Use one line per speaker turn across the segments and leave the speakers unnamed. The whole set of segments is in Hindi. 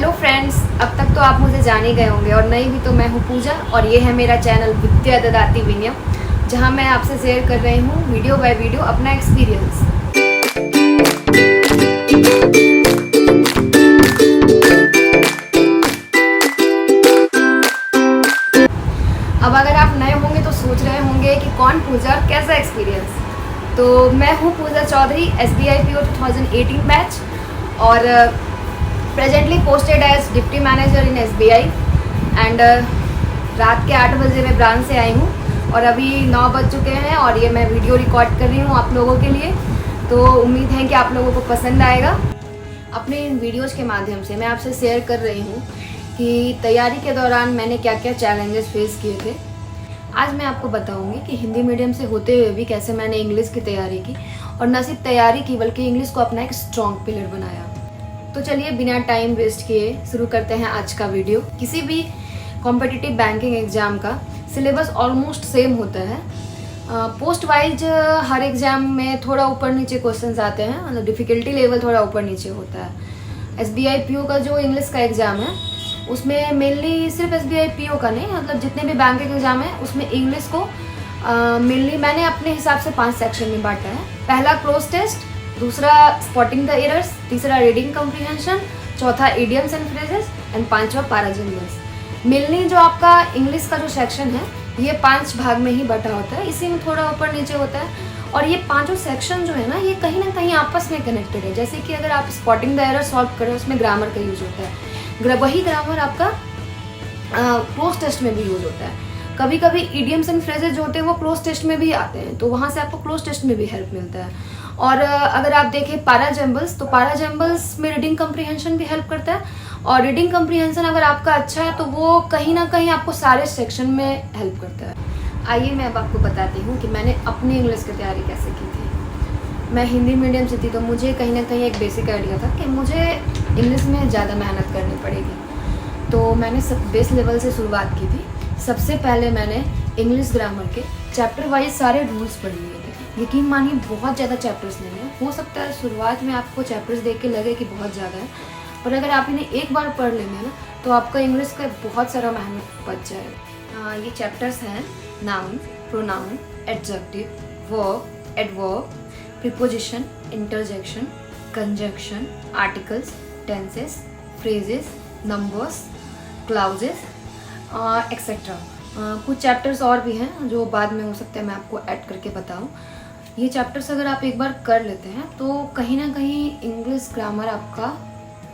हेलो फ्रेंड्स, अब तक तो आप मुझे जान ही गए होंगे और नहीं भी तो मैं हूँ पूजा और ये है मेरा चैनल विद्या ददाती विनयम, जहाँ मैं आपसे शेयर कर रही हूँ वीडियो बाय वीडियो अपना एक्सपीरियंस। अब अगर आप नए होंगे तो सोच रहे होंगे कि कौन पूजा और कैसा एक्सपीरियंस। तो मैं हूँ Pooja Chaudhary, SBI PO 2018 batch और presently posted as deputy manager in SBI and रात के 8 बजे मैं ब्रांच से आई हूँ और अभी 9 बज चुके हैं और ये मैं वीडियो रिकॉर्ड कर रही हूँ आप लोगों के लिए। तो उम्मीद है कि आप लोगों को पसंद आएगा। अपने इन वीडियोज़ के माध्यम से मैं आपसे शेयर कर रही हूँ कि तैयारी के दौरान मैंने क्या क्या चैलेंजेस फेस किए थे। आज मैं आपको बताऊँगी कि हिंदी मीडियम से होते हुए भी कैसे मैंने इंग्लिश की तैयारी की और न सिर्फ तैयारी की बल्कि इंग्लिश को अपना एक स्ट्रॉन्ग पिलर बनाया। तो चलिए बिना टाइम वेस्ट किए शुरू करते हैं आज का वीडियो। किसी भी कॉम्पिटिटिव बैंकिंग एग्जाम का सिलेबस ऑलमोस्ट सेम होता है। पोस्ट वाइज हर एग्जाम में थोड़ा ऊपर नीचे क्वेश्चंस आते हैं, मतलब डिफ़िकल्टी लेवल थोड़ा ऊपर नीचे होता है। SBI PO का जो इंग्लिश का एग्ज़ाम है उसमें मेनली सिर्फ SBI PO का नहीं, मतलब जितने भी बैंक के एग्ज़ाम है उसमें इंग्लिश को मेनली मैंने अपने हिसाब से 5 सेक्शन में बांटा है। पहला क्लोज टेस्ट, दूसरा स्पॉटिंग द एरर्स, तीसरा रीडिंग कॉम्प्रिहेंशन, चौथा इडियम्स एंड फ्रेजेस एंड पांचवा पैराजम्बल्स। मेनली जो आपका इंग्लिश का जो सेक्शन है ये 5 भाग में ही बटा होता है, इसी में थोड़ा ऊपर नीचे होता है और ये पांचों सेक्शन जो है ना ये कहीं ना कहीं आपस में कनेक्टेड है। जैसे कि अगर आप स्पॉटिंग द एरर सॉल्व करें उसमें ग्रामर का यूज होता है, वही ग्रामर आपका क्लोज टेस्ट में भी यूज होता है। कभी कभी इडियम्स एंड फ्रेजेस जो होते हैं वो क्लोज टेस्ट में भी आते हैं, तो वहाँ से आपको क्लोज टेस्ट में भी हेल्प मिलता है। और अगर आप देखें पैराजम्बल्स, तो पैराजम्बल्स में रीडिंग कम्प्रीहेंशन भी हेल्प करता है और रीडिंग कम्प्रीहेंशन अगर आपका अच्छा है तो वो कहीं ना कहीं आपको सारे सेक्शन में हेल्प करता है। आइए मैं अब आपको बताती हूँ कि मैंने अपनी इंग्लिश की तैयारी कैसे की थी। मैं हिंदी मीडियम से थी तो मुझे कहीं ना कहीं एक बेसिक आइडिया था कि मुझे इंग्लिश में ज़्यादा मेहनत करनी पड़ेगी, तो मैंने सब बेस लेवल से शुरुआत की थी। सबसे पहले मैंने इंग्लिश ग्रामर के चैप्टर वाइज सारे रूल्स पढ़ लिए थे। यकीन मानिए बहुत ज़्यादा चैप्टर्स नहीं है, हो सकता है शुरुआत में आपको चैप्टर्स देख के लगे कि बहुत ज़्यादा है, पर अगर आप इन्हें एक बार पढ़ लेंगे ना तो आपका इंग्लिश का बहुत सारा मेहनत बच जाएगा। ये चैप्टर्स हैं noun, pronoun, adjective, verb, adverb, preposition, interjection, conjunction, articles, tenses, phrases, numbers, clauses etcetera. कुछ चैप्टर्स और भी हैं जो बाद में हो सकता है मैं आपको ऐड करके बताऊं। ये चैप्टर्स अगर आप एक बार कर लेते हैं तो कहीं ना कहीं इंग्लिश ग्रामर आपका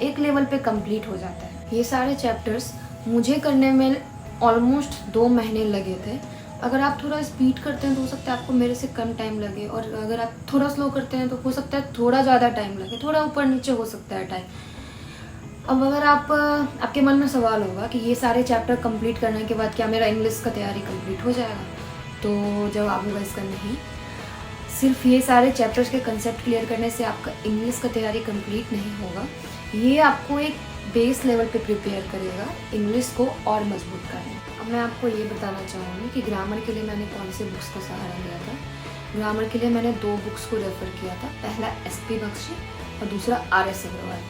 एक लेवल पे कंप्लीट हो जाता है। ये सारे चैप्टर्स मुझे करने में ऑलमोस्ट 2 महीने लगे थे। अगर आप थोड़ा स्पीड करते हैं तो हो सकता है आपको मेरे से कम टाइम लगे और अगर आप थोड़ा स्लो करते हैं तो हो सकता है थोड़ा ज़्यादा टाइम लगे, थोड़ा ऊपर नीचे हो सकता है टाइम। अब अगर आपके मन में सवाल होगा कि ये सारे चैप्टर कंप्लीट करने के बाद क्या मेरा इंग्लिश का तैयारी कंप्लीट हो जाएगा, तो जवाब होगा इसका नहीं। सिर्फ ये सारे चैप्टर्स के कंसेप्ट क्लियर करने से आपका इंग्लिश का तैयारी कंप्लीट नहीं होगा, ये आपको एक बेस लेवल पे प्रिपेयर करेगा इंग्लिश को और मजबूत करने। अब मैं आपको ये बताना चाहूँगी कि ग्रामर के लिए मैंने कौन से बुक्स का सहारा लिया था। ग्रामर के लिए मैंने 2 बुक्स को रेफ़र किया था, पहला SP बख्शी और दूसरा RS अग्रवाल।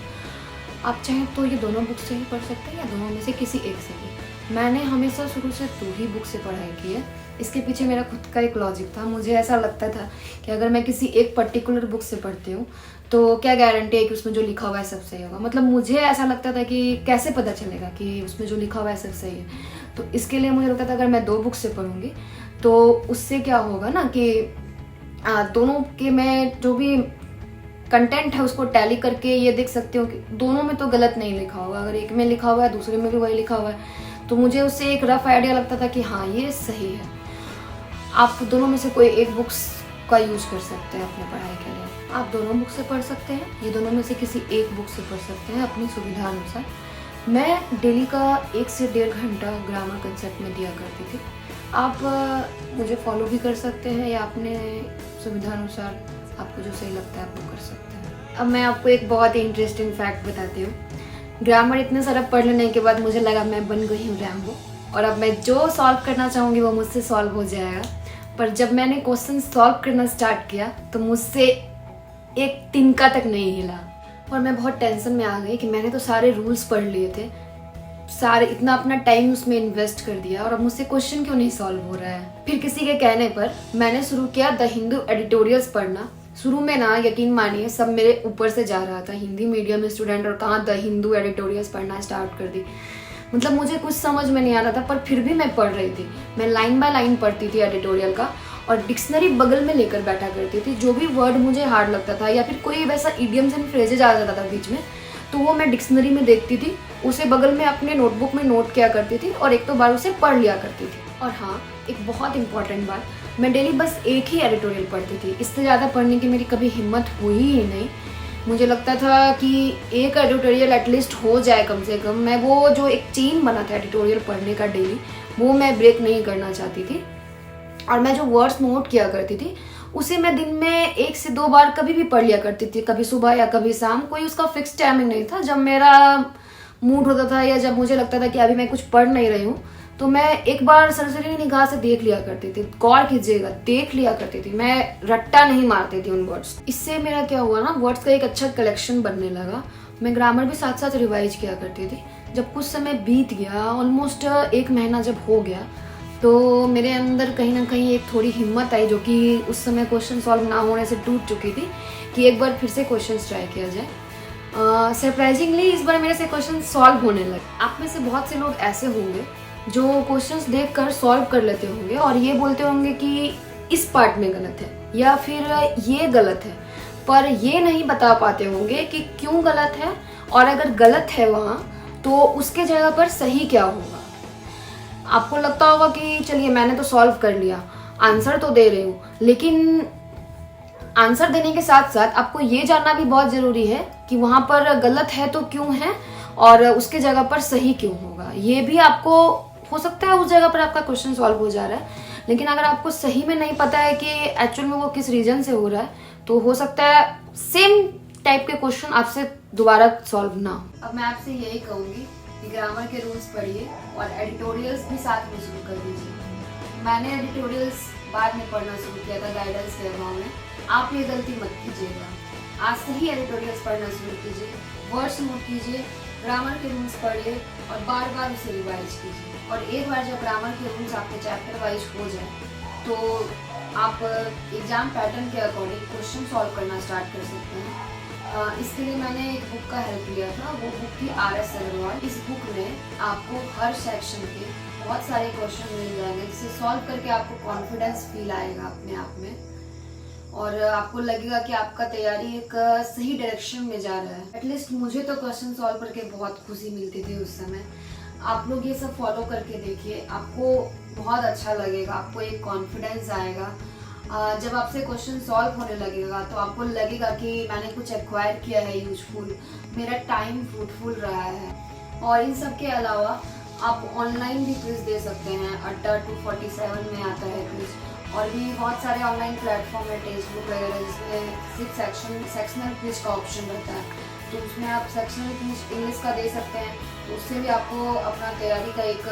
आप चाहें तो ये दोनों बुक से ही पढ़ सकते हैं या दोनों में से किसी एक से भी। मैंने हमेशा शुरू से 2 ही बुक से पढ़ाई की है। इसके पीछे मेरा खुद का एक लॉजिक था। मुझे ऐसा लगता था कि अगर मैं किसी एक पर्टिकुलर बुक से पढ़ती हूँ तो क्या गारंटी है कि उसमें जो लिखा हुआ है सब सही होगा। मतलब मुझे ऐसा लगता था कि कैसे पता चलेगा कि उसमें जो लिखा हुआ है सब सही है। तो इसके लिए मुझे लगता था अगर मैं 2 बुक से पढ़ूँगी तो उससे क्या होगा ना कि दोनों के मैं जो भी कंटेंट है उसको टैली करके ये देख सकती हूँ कि दोनों में तो गलत नहीं लिखा होगा। अगर एक में लिखा हुआ है दूसरे में भी वही लिखा हुआ है तो मुझे उससे एक रफ आइडिया लगता था कि हाँ ये सही है। आप दोनों में से कोई एक बुक्स का यूज कर सकते हैं अपने पढ़ाई के लिए। आप दोनों बुक से पढ़ सकते हैं, ये दोनों में से किसी एक बुक से पढ़ सकते हैं अपनी सुविधा अनुसार। मैं डेली का 1 से 1.5 घंटा ग्रामर कंसेप्ट में दिया करती थी। आप मुझे फॉलो भी कर सकते हैं या अपने सुविधा अनुसार आपको जो सही लगता है आप वो कर सकते हैं। अब मैं आपको एक बहुत ही इंटरेस्टिंग फैक्ट बताती हूँ। ग्रामर इतना सारा पढ़ लेने के बाद मुझे लगा मैं बन गई हूँ रैम्बो और अब मैं जो सॉल्व करना चाहूँगी वो मुझसे सॉल्व हो जाएगा। पर जब मैंने क्वेश्चन सॉल्व करना स्टार्ट किया तो मुझसे एक तिनका तक नहीं हिला। और मैं बहुत टेंशन में आ गई कि मैंने तो सारे रूल्स पढ़ लिए थे, सारे इतना अपना टाइम उसमें इन्वेस्ट कर दिया और अब मुझसे क्वेश्चन क्यों नहीं सॉल्व हो रहा है। फिर किसी के कहने पर मैंने शुरू किया द हिंदू एडिटोरियल्स पढ़ना। शुरू में ना यकीन मानिए सब मेरे ऊपर से जा रहा था, हिंदी मीडियम स्टूडेंट और कहाँ द हिंदू एडिटोरियल्स पढ़ना स्टार्ट कर दी। मतलब मुझे कुछ समझ में नहीं आ रहा था, पर फिर भी मैं पढ़ रही थी। मैं लाइन बाय लाइन पढ़ती थी एडिटोरियल का और डिक्शनरी बगल में लेकर बैठा करती थी। जो भी वर्ड मुझे हार्ड लगता था या फिर कोई वैसा इडियम्स एंड फ्रेजेज आ जाता था बीच में, तो वो मैं डिक्शनरी में देखती थी, उसे बगल में अपने नोटबुक में नोट किया करती थी और एक दो बार उसे पढ़ लिया करती थी। और हाँ, एक बहुत इंपॉर्टेंट बात, मैं डेली बस एक ही एडिटोरियल पढ़ती थी। इससे ज़्यादा पढ़ने की मेरी कभी हिम्मत हुई ही नहीं। मुझे लगता था कि एक एडिटोरियल एटलीस्ट हो जाए कम से कम। मैं वो जो एक चेन बना था एडिटोरियल पढ़ने का डेली, वो मैं ब्रेक नहीं करना चाहती थी। और मैं जो वर्ड्स नोट किया करती थी उसे मैं दिन में 1 से 2 बार कभी भी पढ़ लिया करती थी, कभी सुबह या कभी शाम। कोई उसका फिक्स टाइमिंग नहीं था। जब मेरा मूड होता था या जब मुझे लगता था कि अभी मैं कुछ पढ़ नहीं रही हूँ, तो मैं एक बार सरसरी निगाह से देख लिया करती थी। गौर कीजिएगा, देख लिया करती थी, मैं रट्टा नहीं मारती थी उन वर्ड्स। इससे मेरा क्या हुआ ना, वर्ड्स का एक अच्छा कलेक्शन बनने लगा। मैं ग्रामर भी साथ साथ रिवाइज किया करती थी। जब कुछ समय बीत गया, ऑलमोस्ट 1 महीना जब हो गया, तो मेरे अंदर कहीं ना कहीं एक थोड़ी हिम्मत आई, जो कि उस समय क्वेश्चन सॉल्व ना होने से टूट चुकी थी, कि एक बार फिर से क्वेश्चन ट्राई किया जाए। सरप्राइजिंगली इस बार मेरे से क्वेश्चन सॉल्व होने लगे। आप में से बहुत से लोग ऐसे होंगे जो क्वेश्चंस देखकर सॉल्व कर लेते होंगे और ये बोलते होंगे कि इस पार्ट में गलत है या फिर ये गलत है, पर ये नहीं बता पाते होंगे कि क्यों गलत है और अगर गलत है वहाँ तो उसके जगह पर सही क्या होगा। आपको लगता होगा कि चलिए मैंने तो सॉल्व कर लिया, आंसर तो दे रही हूँ, लेकिन आंसर देने के साथ साथ आपको ये जानना भी बहुत ज़रूरी है कि वहाँ पर गलत है तो क्यों है और उसके जगह पर सही क्यों होगा। ये भी आपको हो सकता है उस जगह पर आपका क्वेश्चन सॉल्व हो जा रहा है, लेकिन अगर आपको सही में नहीं पता है कि एक्चुअल में वो किस रीजन से हो रहा है, तो हो सकता है सेम टाइप के क्वेश्चन आपसे दोबारा सॉल्व ना हो। अब मैं आपसे यही कहूँगी कि ग्रामर के रूल्स पढ़िए और एडिटोरियल्स भी साथ में शुरू कर दीजिए। मैंने एडिटोरियल्स बाद में पढ़ना शुरू किया था गाइडेंस के अभाव में। आप ये गलती मत कीजिएगा। आज से ही एडिटोरियल्स पढ़ना शुरू कीजिए, वर्ड्स नोट कीजिए, ग्रामर के रूल्स पढ़िए और बार बार उसे रिवाइज कीजिए। और एक बार जब ग्रामर के रूल्स आपके चैप्टर वाइज हो जाए, तो आप एग्जाम पैटर्न के अकॉर्डिंग क्वेश्चन सॉल्व करना स्टार्ट कर सकते हैं। इसके लिए मैंने एक बुक का हेल्प लिया था, वो बुक थी RS अग्रवाल। इस बुक में आपको हर सेक्शन के बहुत सारे क्वेश्चन मिल जाएंगे, जिसे सॉल्व करके आपको कॉन्फिडेंस फील आएगा अपने आप में और आपको लगेगा कि आपका तैयारी एक सही डायरेक्शन में जा रहा है। एटलीस्ट मुझे तो क्वेश्चन सॉल्व करके बहुत खुशी मिलती थी उस समय। आप लोग ये सब फॉलो करके देखिए, आपको बहुत अच्छा लगेगा, आपको एक कॉन्फिडेंस आएगा। जब आपसे क्वेश्चन सॉल्व होने लगेगा तो आपको लगेगा कि मैंने कुछ एक्वायर किया है यूजफुल, मेरा टाइम फ्रूटफुल रहा है। और इन सब के अलावा आप ऑनलाइन भी क्विज दे सकते हैं। अड्डा 247 में आता है क्विज, और भी बहुत सारे ऑनलाइन प्लेटफॉर्म है, टेक्स्ट बुक वगैरह, जिसमें सेक्शनल क्विज का ऑप्शन रहता है। तो उसमें आप सेक्शनल क्विज इंग्लिश का दे सकते हैं, तो उससे भी आपको अपना तैयारी का एक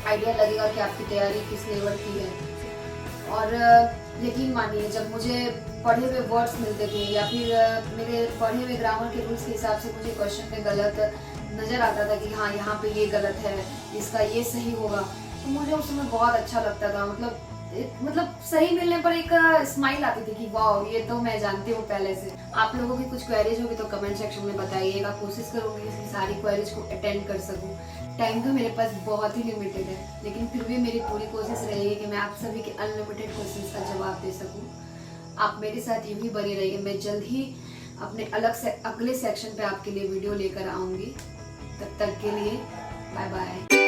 आइडिया लगेगा कि आपकी तैयारी किस लेवल की है। और यकीन मानिए, जब मुझे पढ़े हुए वर्ड्स मिलते थे या फिर मेरे पढ़े हुए ग्रामर के रूल्स के हिसाब से मुझे क्वेश्चन में गलत नज़र आता था कि हाँ यहाँ पे ये गलत है, इसका ये सही होगा, तो मुझे उस समय बहुत अच्छा लगता था। मतलब सही मिलने पर एक स्माइल आती थी कि वाह, ये तो मैं जानती हूँ पहले से। आप लोगों की कुछ क्वेरीज होगी तो कमेंट सेक्शन में बताइएगा, कोशिश करूँगी इसकी सारी क्वेरीज को अटेंड कर सकूँ। टाइम तो मेरे पास बहुत ही लिमिटेड है, लेकिन फिर भी मेरी पूरी कोशिश रहेगी कि मैं आप सभी के अनलिमिटेड क्वेश्चंस का जवाब दे सकूं। आप मेरे साथ यूं ही बने रहिए। मैं जल्द ही अपने अगले सेक्शन पे आपके लिए वीडियो लेकर आऊंगी। तब तक के लिए बाय बाय।